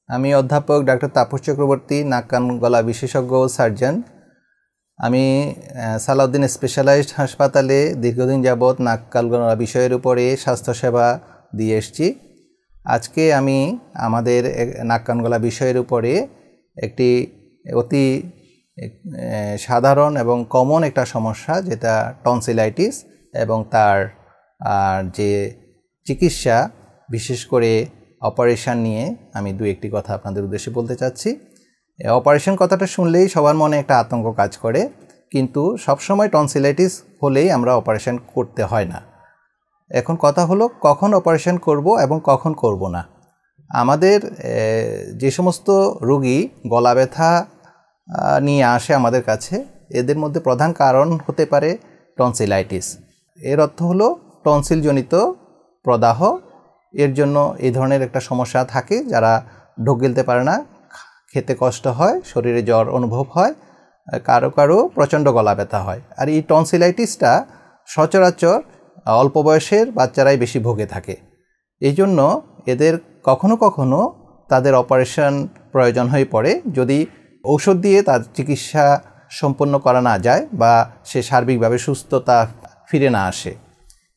আমি অধ্যাপক ডাক্তার তাপস চক্রবর্তী, নাক কান গলা বিশেষজ্ঞ সার্জন। আমি সালাউদ্দিন স্পেশালাইজড হাসপাতালে দীর্ঘদিন যাবৎ নাক কান গলা বিষয়ের উপরে স্বাস্থ্যসেবা দিয়ে এসেছি। আজকে আমি আমাদের নাক কান গলা বিষয়ের উপরে একটি অতি সাধারণ এবং কমন একটা সমস্যা, যেটা টনসিলাইটিস, এবং তার যে চিকিৎসা, বিশেষ করে অপারেশন নিয়ে আমি একটি কথা আপনাদের উদ্দেশ্যে বলতে চাচ্ছি। অপারেশন কথাটা শুনলেই সবার মনে একটা আতঙ্ক কাজ করে, কিন্তু সবসময় টনসিলাইটিস হলেই আমরা অপারেশন করতে হয় না। এখন কথা হলো কখন অপারেশন করব এবং কখন করব না। আমাদের যে সমস্ত রোগী গলা ব্যথা নিয়ে আসে আমাদের কাছে, এদের মধ্যে প্রধান কারণ হতে পারে টনসিলাইটিস। এর অর্থ হলো টনসিলজনিত প্রদাহ। এর জন্য এই ধরনের একটা সমস্যা থাকে, যারা ঢোক গিলতে পারে না, খেতে কষ্ট হয়, শরীরে জ্বর অনুভব হয়, কারো কারো প্রচণ্ড গলা ব্যথা হয়। আর এই টনসিলাইটিসটা সচরাচর অল্প বয়সের বাচ্চারাই বেশি ভোগে থাকে। এই জন্য এদের কখনো কখনো তাদের অপারেশন প্রয়োজন হয়ে পড়ে, যদি ঔষধ দিয়ে তার চিকিৎসা সম্পন্ন করা না যায় বা সে সার্বিকভাবে সুস্থতা ফিরে না আসে।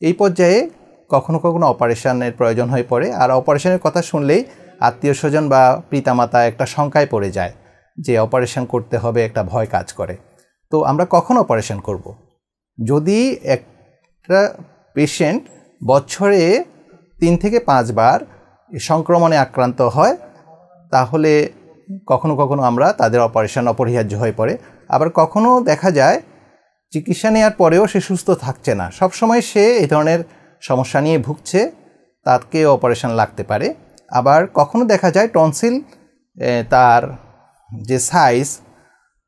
এই পর্যায়ে কখনো কখনো অপারেশনের প্রয়োজন হয়ে পড়ে। আর অপারেশনের কথা শুনলেই আত্মীয় স্বজন বা পিতামাতা একটা শঙ্কায় পড়ে যায় যে অপারেশন করতে হবে, একটা ভয় কাজ করে। তো আমরা কখন অপারেশন করব? যদি একটা পেশেন্ট বছরে 3 থেকে 5 বার সংক্রমণে আক্রান্ত হয়, তাহলে কখনো কখনো আমরা তাদের অপারেশন অপরিহার্য হয়ে পড়ে। আবার কখনো দেখা যায় চিকিৎসা নেওয়ার পরেও সে সুস্থ থাকছে না, সবসময় সে এই ধরনের সমস্যা নিয়ে ভুগছে, তাকে অপারেশন লাগতে পারে। আবার কখনো দেখা যায় টনসিল তার যে সাইজ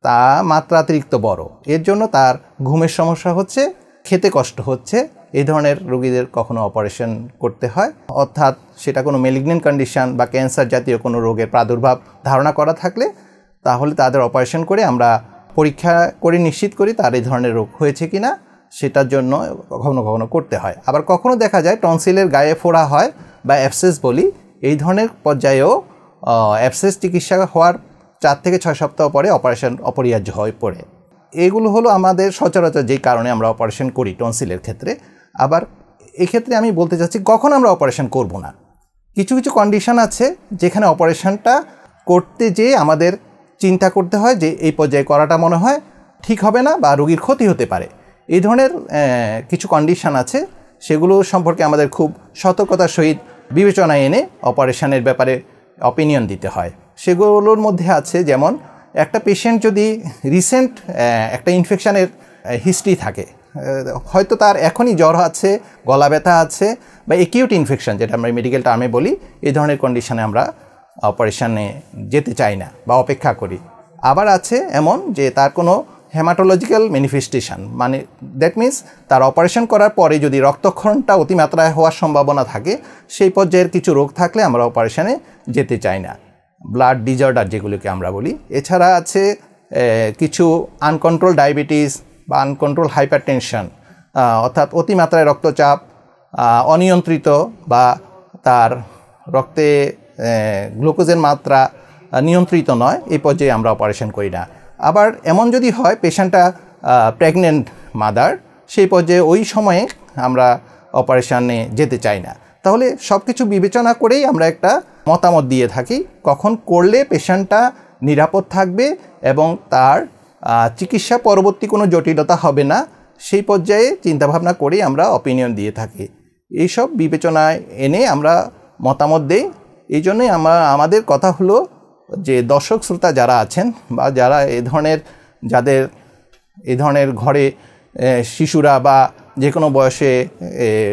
তা মাত্রাতিরিক্ত বড়, এর জন্য তার ঘুমের সমস্যা হচ্ছে, খেতে কষ্ট হচ্ছে। এই ধরনের রোগীদের কখনো অপারেশন করতে হয়, অর্থাৎ সেটা কোনো ম্যালিগন্যান্ট কন্ডিশন বা ক্যান্সার জাতীয় কোনো রোগের প্রাদুর্ভাব ধারণা করা থাকলে, তাহলে তাদের অপারেশন করে আমরা পরীক্ষা করে নিশ্চিত করি তার এই ধরনের রোগ হয়েছে কিনা, সেটার জন্য কখনো কখনো করতে হয়। আবার কখনো দেখা যায় টনসিলের গায়ে ফোড়া হয় বা অ্যাবসেস বলি, এই ধরনের পর্যায়েও অ্যাবসেস চিকিৎসা হওয়ার 4 থেকে 6 সপ্তাহ পরে অপারেশন অপরিহার্য হয়ে পড়ে। এগুলো হলো আমাদের সচরাচর যেই কারণে আমরা অপারেশন করি টনসিলের ক্ষেত্রে। আবার এক্ষেত্রে আমি বলতে চাচ্ছি কখন আমরা অপারেশন করব না। কিছু কিছু কন্ডিশন আছে যেখানে অপারেশনটা করতে যেয়ে আমাদের চিন্তা করতে হয় যে এই পর্যায়ে করাটা মনে হয় ঠিক হবে না বা রোগীর ক্ষতি হতে পারে। এই ধরনের কিছু কন্ডিশন আছে, সেগুলো সম্পর্কে আমাদের খুব সতর্কতার সহিত বিবেচনায় এনে অপারেশনের ব্যাপারে অপিনিয়ন দিতে হয়। সেগুলোর মধ্যে আছে যেমন, একটা পেশেন্ট যদি রিসেন্ট একটা ইনফেকশানের হিস্ট্রি থাকে, হয়তো তার এখনই জ্বর আছে, গলা ব্যথা আছে, বা একিউট ইনফেকশন যেটা আমরা মেডিকেল টার্মে বলি, এই ধরনের কন্ডিশনে আমরা অপারেশনে যেতে চাই না বা অপেক্ষা করি। আবার আছে এমন যে তার কোনো হেমাটোলজিক্যাল ম্যানিফেস্টেশন, মানে দ্যাট মিনস তার অপারেশন করার পরে যদি রক্তক্ষরণটা অতিমাত্রায় হওয়ার সম্ভাবনা থাকে, সেই পর্যায়ের কিছু রোগ থাকলে আমরা অপারেশনে যেতে চাই না, ব্লাড ডিজঅর্ডার যেগুলোকে আমরা বলি। এছাড়া আছে কিছু আনকন্ট্রোল ডায়াবেটিস বা আনকন্ট্রোল হাইপারটেনশন, অর্থাৎ অতিমাত্রায় রক্তচাপ অনিয়ন্ত্রিত বা তার রক্তে গ্লুকোজের মাত্রা নিয়ন্ত্রিত নয়, এই পর্যায়ে আমরা অপারেশন করি না। আবার এমন যদি হয় পেশেন্টটা প্রেগনেন্ট মাদার, সেই পর্যায়ে ওই সময়ে আমরা অপারেশনে যেতে চাই না। তাহলে সব কিছু বিবেচনা করেই আমরা একটা মতামত দিয়ে থাকি কখন করলে পেশেন্টটা নিরাপদ থাকবে এবং তার চিকিৎসা পরবর্তী কোনো জটিলতা হবে না, সেই পর্যায়ে চিন্তাভাবনা করেই আমরা অপিনিয়ন দিয়ে থাকি। এইসব বিবেচনায় এনে আমরা মতামত দেই। এই জন্যই আমাদের কথা হলো যে দর্শক শ্রোতা যারা আছেন বা যারা যাদের এই ধরনের ঘরে শিশুরা বা যে কোনো বয়সে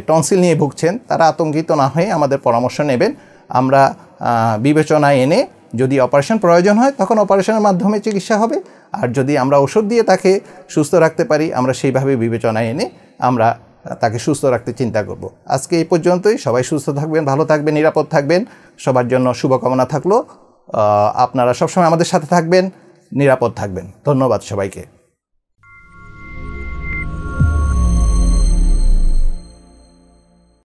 টনসিল নিয়ে ভুগছেন, তারা আতঙ্কিত না হয়ে আমাদের পরামর্শ নেবেন। আমরা বিবেচনায় এনে যদি অপারেশন প্রয়োজন হয় তখন অপারেশনের মাধ্যমে চিকিৎসা হবে, আর যদি আমরা ওষুধ দিয়ে তাকে সুস্থ রাখতে পারি, আমরা সেইভাবে বিবেচনায় এনে আমরা তাকে সুস্থ রাখতে চিন্তা করব। আজকে এই পর্যন্তই। সবাই সুস্থ থাকবেন, ভালো থাকবেন, নিরাপদ থাকবেন। সবার জন্য শুভকামনা থাকলো। আপনারা সবসময় আমাদের সাথে থাকবেন, নিরাপদ থাকবেন। ধন্যবাদ সবাইকে।